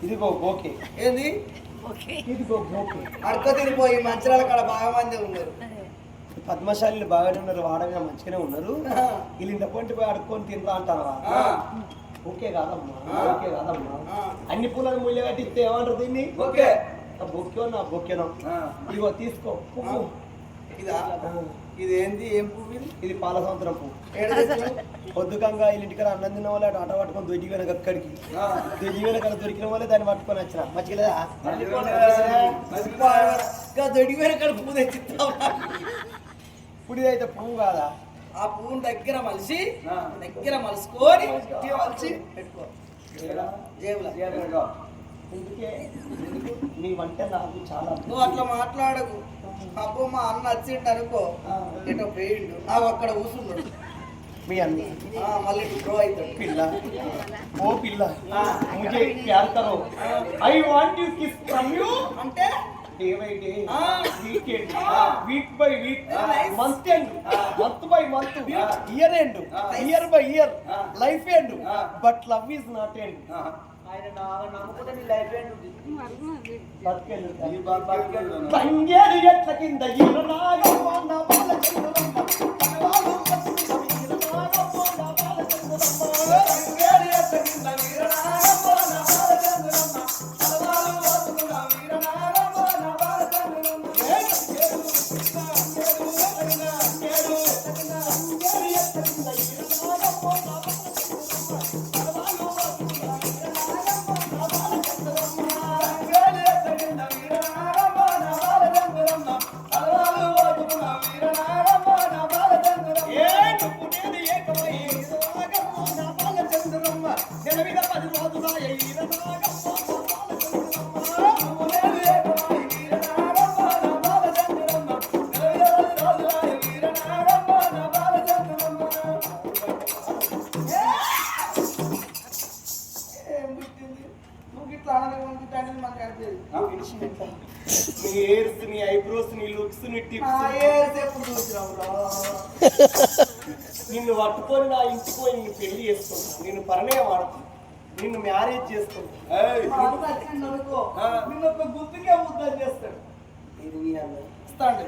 ఇదిగో ఓకే ఏంది ఇదిగో ఓకే అడక తిరిగిపోయి మంచిరాల కాడ బాగా మంది ఉన్నారు. పద్మశాలిలు బాగానే ఉన్నారు, వాడగా మంచిగానే ఉన్నారు. వీళ్ళు ఇంత పొంటి పోయి అడుక్కొని తింటా అంటారా? ఓకే కాదమ్మా, ఓకే కాదమ్మా. అన్ని పూలను ముళ్ళ కట్టిస్తే ఏమంటారు దీన్ని? ఓకే బొక్కే నా బొక్కేనా? ఇదిగో తీసుకో పువ్వు. ఇదా? ఇది ఏంది? ఏం పువ్వు? ఇది పాల సంవత్సరం పువ్వు. పొద్దుకంగా వీళ్ళ ఇంటికాడ అన్నం తిన్న వాళ్ళే ఆట పట్టుకొని దొడ్డి వెనక అక్కడికి దొడ్డి వెనక దొరికిన వాళ్ళే దాన్ని పట్టుకొని వచ్చిన మంచిగా దొడ్డి వెనక పువ్వు తెచ్చిస్తావు. ఇప్పుడు ఇదైతే పువ్వు కాదా? ఆ పువ్వుని దగ్గర మలిసి మలుసుకొని మలిసి పెట్టుకో జేబులో. నీ వంట నాకు చాలా. నువ్వు అట్లా మాట్లాడకు. అబ్బో మా అన్న వచ్చిండు అనుకో, ఎటో పోయిండు, నాకు అక్కడ కూర్చున్నాడు మీ అన్న. మళ్ళీ డ్రో అవుతాడు. పిల్ల ఓ పిల్ల ముझे प्यार करो, I want you kiss from you అంటే day by day, weekend, week by week, month end, month by month, year end, year by year, life end, but love is not end. ఆయన నమ్ముకుంటే నీ లైఫ్ ఎండ్ తంగేరు ఎట్ల కింద ఈరనాగమ్మ బాలచంద్రమ్మ నీ eyebrows, నీ looks, నీ tips, నిన్ను పట్టుకొని నా ఇంటికి పోయి నిన్ను పెళ్లి చేసుకుంటా, నిన్ను పరిణయం ఆడుతా, నిన్ను మ్యారేజ్ చేసుకుంటా. నిన్ను ఒక గుర్తుకే ముద్ద చేస్తాడు. ఇది నీ అన్న ఇస్తాడు.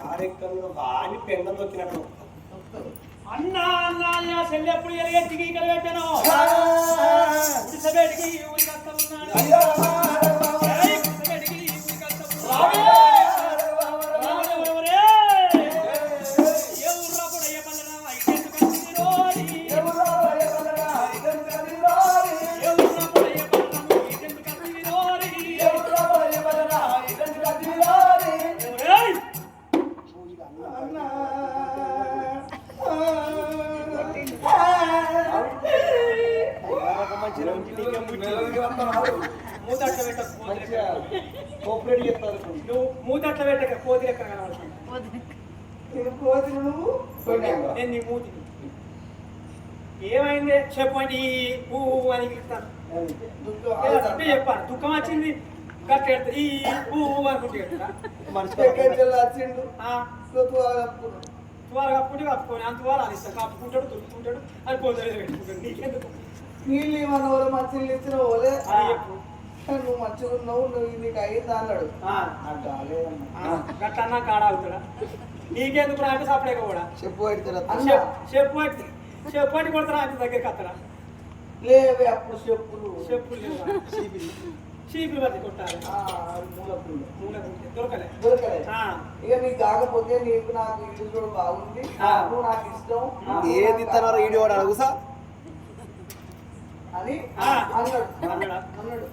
కార్యక్రమంలో బాగా పెండ దొక్కినట్టు అన్నా అన్నా చెల్లి ఎప్పుడు ఎరగెట్టికి ఇక్కడ పెట్టాను ఉడిసబెడికి ఊరి కష్టం ఉన్నాడు. మూతట్ల పెట్టక కోతి లెక్క నేను నీ మూతి ఏమైంది చెప్పండి పువ్వు అని పిలుస్తాను. చెప్పాను దుఃఖం వచ్చింది గట్ట ఈ పువ్వు అనుకుంటే తువాలు కప్పుకుంటే కప్పుకొని అంత తువాలు అని ఇస్తాను. కప్పుకుంటాడు తుడుచుకుంటాడు అని పోతుంది పెట్టుకుంటాడు. నీకెందుకు నీళ్ళు ఏమన్నా వాళ్ళ మంచిగా ఇచ్చిన వాళ్ళే అది చెప్పు. నువ్వు మంచిగా ఉన్నావు, నువ్వు నీకు అయ్యింది అన్నాడు. గట్టన్నా కాడ అవుతాడా? నీకెందుకు రా అంటే సపరేట్ కూడా చెప్పు పెడతారా చెప్పటి కొడతారా అంటే దగ్గరికి అత్తరా లేవే అప్పుడు చెప్పులు చెప్పులు చీపులు బట్టి కొట్టాలి దొరకలే దొరకలే ఇక నీకు కాకపోతే నీకు నాకు ఇల్లు చూడ బాగుంది నువ్వు నాకు ఇష్టం ఏది ఇస్తారో ఈడియో అడుగుసా అని అన్నాడు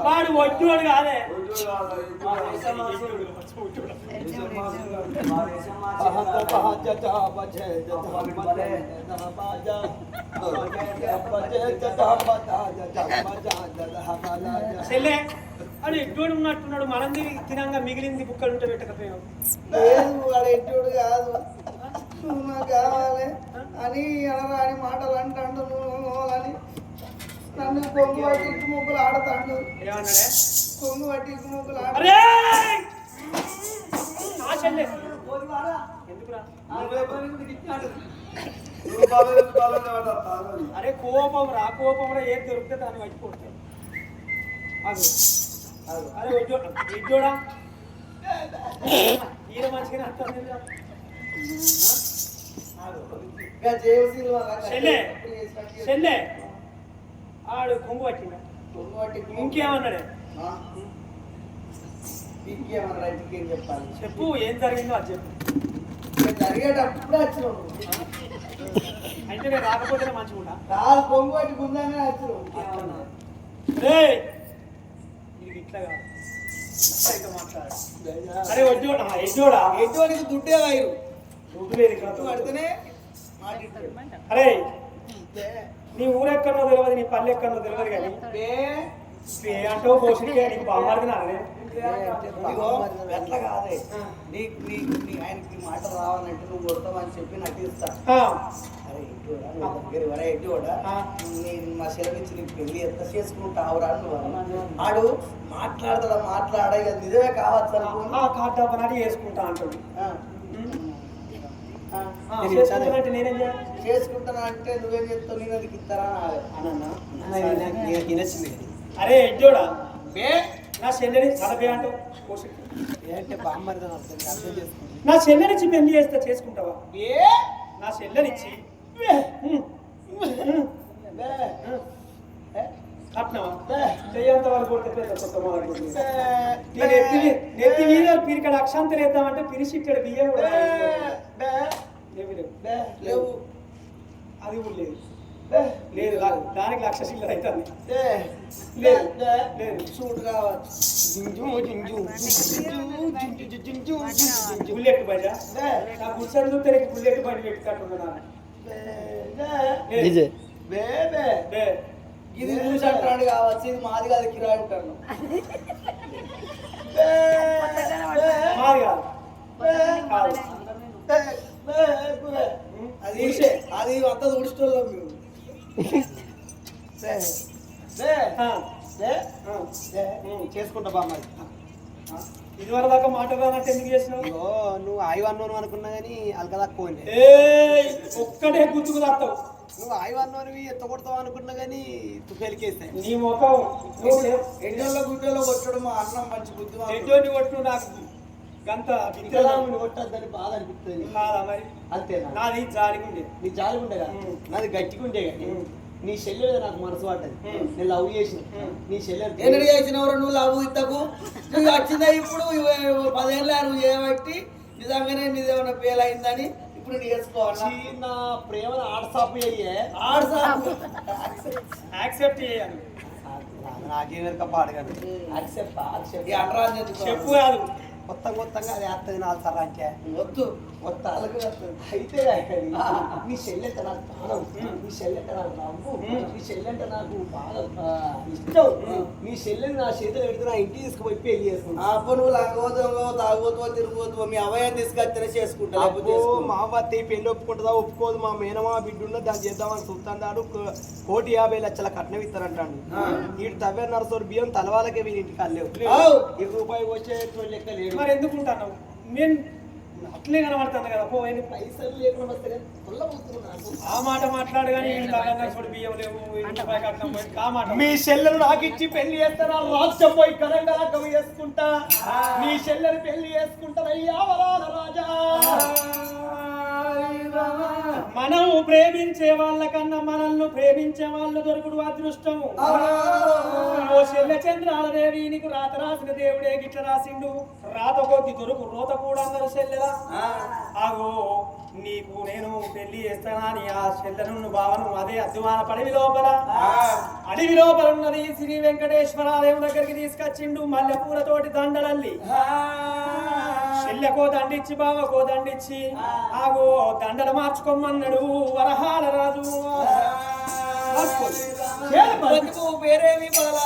వాడు ఒడ్డువాడు కాదే చెల్లె అది ఎడ్డోడు ఉన్నట్టున్నాడు మనం తినంగా మిగిలింది బుక్కలు ఉంటే పెట్టకపోయావు లేదు వాడు ఎడ్డోడు కాదు నువ్వు నాకు కావాలి అని అనరాని మాటలు అంటాడు నువ్వు అని నన్ను కొంగు పట్టి ఇటు ముగ్గులు ఆడతాడు ఏమన్నాడే కొంగు పట్టి ఇటు ముగ్గులు అరే ఆ చెల్లె ఎందుకురా అరే కోపం రా ఏది దొరికితే దాన్ని పట్టుకోవచ్చు అరే ఇడ్డోడా ఈయన మంచిగానే అర్థం చెల్లె ఆడు కొంగు పట్టిందా ఇంకేమన్నాడే ఇంకేం చెప్పాలి చెప్పు ఏం జరిగిందో అది చెప్పు జరిగేటప్పుడు వచ్చినావు అంటే నేను రాకపోతే మంచిగా కాదు కొంగు పట్టి ముందానే వచ్చినావు ఇట్లా కాదు ఇట్లా మాట్లాడు అరే ఎడ్డోడా ఎటువంటి దుడ్డే వైరు దుడ్డు లేదు పడితేనే అరే నీ ఊరెక్కడో తెలియదు నీ పల్లె ఎక్కడో తెలియదు కానీ అంటూ పోషికే నీకు బాగుపడుతున్నా ఎట్లా కాదే ఆయనకి మాట రావాలంటే నువ్వు కొడతావని చెప్పి నాకు ఇస్తా అరే ఎడ్డు కూడా నేను మా సెలవిచ్చి నీకు పెళ్లి ఎంత చేసుకుంటావురా నువ్వు ఆడు మాట్లాడే నిజమే కావచ్చు కాదు చేసుకుంటా అంటాడు నేనేం చేయాలి చేసుకుంటానా అంటే నువ్వేం చెప్తావు నేను అది ఇస్తారా అరే ఎడ్డోడా నా చెల్లెని చదవే అంటావు ఏంటంటే బామ్మరిది అర్థం చేసుకుంటా నా చెల్లెనిచ్చి పెళ్లి చేస్తే చేసుకుంటావా నా చెల్లెనిచ్చి కట్నవా చెయ్యంత వరకు కొడితే పెద్ద కొత్త నెత్తి మీద పిరికడ అక్షాంతలు వేద్దామంటే పిరిచి ఇక్కడ బియ్యం కూడా లేవు అది కూడా లేదు లేదు దానికి లక్ష చిల్లర అవుతుంది లేదు సూట్ కావచ్చు బుల్లెట్ బండి నా గుడిసెలు చూస్తే నీకు బుల్లెట్ బండి పెట్టుకుంటున్నా ఇది చూసి అంటాడు కావచ్చు ఇది మాది కాదు కిరాయి ఉంటాను మాది కాదు అది అది అంతా తుడిచేటోళ్ళం మేము చేసుకుంటా బామ్మరి ఇదివరకు దాకా మాట్లాడాలంటే ఎందుకు చేసినావు నువ్వు ఆయువన్నోను అనుకున్నా కానీ అలకదాక్కోలే ఒక్కటే గుర్తుకు రాస్తావు నువ్వు ఆయువన్నోనివి ఎత్త కొడతావు అనుకున్నా కానీ తుఫెలికేస్తాయి నీ ముఖం ఎండల్లో గుడ్డలో కొట్టడం మా అన్నం మంచి బుద్ధి ఎటువంటి కొట్టు నాకు గంత కొట్టద్దని బాధ అనిపిస్తుంది కాదా మరి అంతేనా నాది జాలిగా ఉండేది నీ జాలి ఉండే కదా నాది గట్టిగా ఉండే కానీ నీ చెల్లె నాకు మనసు పడ్డది నేను లవ్ చేసిన నీ చెల్లె ఎన్నడు చేసినవరు నువ్వు లవ్ ఇత్తకు నువ్వు వచ్చిందా ఇప్పుడు 10 ఏళ్ళ నువ్వు చేయబట్టి నిజంగానే నీదేమన్నా ఫెయిల్ అయిందని ఇప్పుడు నేర్చుకోవాలి నా ప్రేమను ఆడసాపు అయ్యే యాక్సెప్ట్ చేయాలి నాకేం వెనక పాడగాను చెప్పు కాదు కొత్తగా అది వేస్తుంది 4 సార్లు అంటే వద్దు అయితే నీ చెల్లెంటే నాకు ప్రాణం నీ చెల్లెంటే నాకు నవ్వు నీ చెల్లెంటే నాకు బాగా ఇష్టం నీ చెల్లెని నా చేతులు పెడితే నా ఇంటికి తీసుకుపోయి పెళ్లి చేసుకుంటా అప్పుడు నువ్వు లంగపోతావో తాగుపోతావో తిరిగిపోతావో మీ అవయం తీసుకొచ్చినా చేసుకుంటా మా అవ్వత్తి పెళ్లి ఒప్పుకుంటుందా ఒప్పుకోదు మా మేనమా బిడ్డ ఉన్నది దాన్ని చేద్దామని చూస్తాడు 1,50,00,000 కట్నం ఇస్తారంటాడు వీడు తవ్వే నరసోరు బియ్యం తలవాళ్ళకే వీరి ఇంటికి వెళ్ళలేవు రూపాయి వచ్చే లెక్క లేదు మరి ఎందుకు ఉంటాను అట్లే కనబడుతుంది కదా పో ఏంది? పైసలు లేకుండా వస్తే కొల్లబోతున్నా నాకు. ఆ మాట మాట్లాడు కానీ చూడు బియ్యం లేవు ఇంటి రూపాయి కట్నం పోయి కా మాట మీ చెల్లెలు నాకు ఇచ్చి పెళ్లి చేస్తారా రాజ్యం పోయి కరంగా కవి చేసుకుంటా మీ చెల్లెలు పెళ్లి చేసుకుంటారయ్యా వరాల రాజా. మనం ప్రేమించే వాళ్ళకన్నా మనల్ని ప్రేమించే వాళ్ళు దొరుకుడు అదృష్టము. ఓ చెల్లె చంద్రాలదేవి నీకు రాత రాసిన దేవుడే గిట్ల రాసిండు. రాత కొద్ది దొరుకు రోత కూడా అన్నారు చెల్లెలా. ఆగో నీకు నేను పెళ్లి చేస్తానని ఆ చెల్లెను బావను అదే అద్దువాన పడవి లోపల అడవి లోపల ఉన్నది శ్రీ వెంకటేశ్వరాలయం దగ్గరికి తీసుకొచ్చిండు. మల్లెపూలతోటి దండలల్లి చెల్లెకో దండిచ్చి బావకో దండిచ్చి ఆగో దండలు మార్చుకోమన్నాడు వరహాల రాజు. పేరేమి బల